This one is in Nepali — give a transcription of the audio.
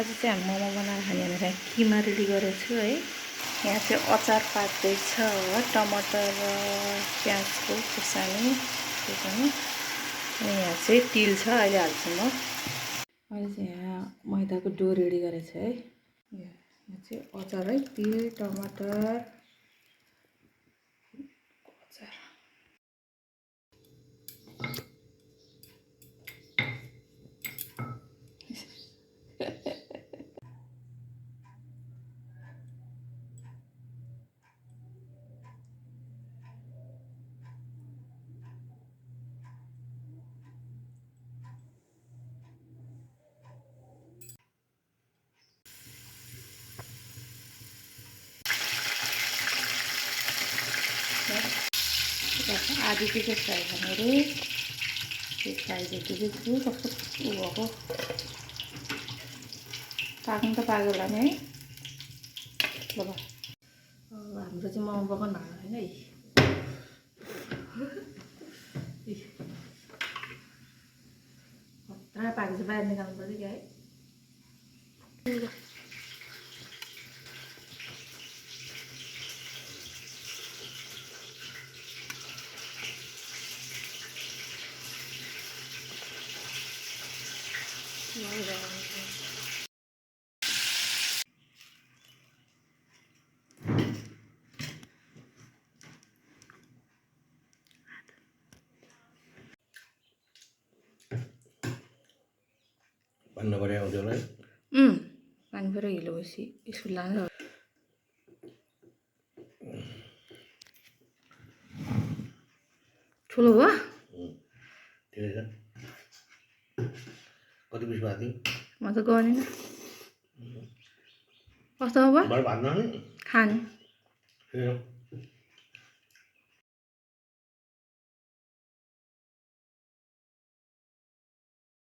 आज चाहिँ हामी मोमो बनाएर खाने भनेर किमा रेडी गरेको छु है। यहाँ चाहिँ अचार पाक्दैछ, टमाटर र प्याजको खुर्सानी त्यो पनि। अनि यहाँ चाहिँ तिल छ, अहिले हाल्छु म। अहिले चाहिँ यहाँ मैदाको डो रेडी गरेको छ है। यहाँ चाहिँ अचार है, तिल टमाटर अचार। आधी चाहिँ फ्राई खाने रे, त्यो फ्राई जति छु कस्तो उ भएको पाक्नु त पाक्यो होला नि है। ल अब हाम्रो चाहिँ मोमो पकाउनु भएको होइन है। खतरा पाकेको चाहिँ बाहिर निकाल्नु पर्छ क्या है। पानी नपरे आउँछ होला है। पानी पऱ्यो हिलो भएपछि स्कुल लान्छ। ठुलो भयो ठिकै छ। कति पिस भएको थियो? म त गर्दिनँ। कस्तो भयो भात खानु खानु।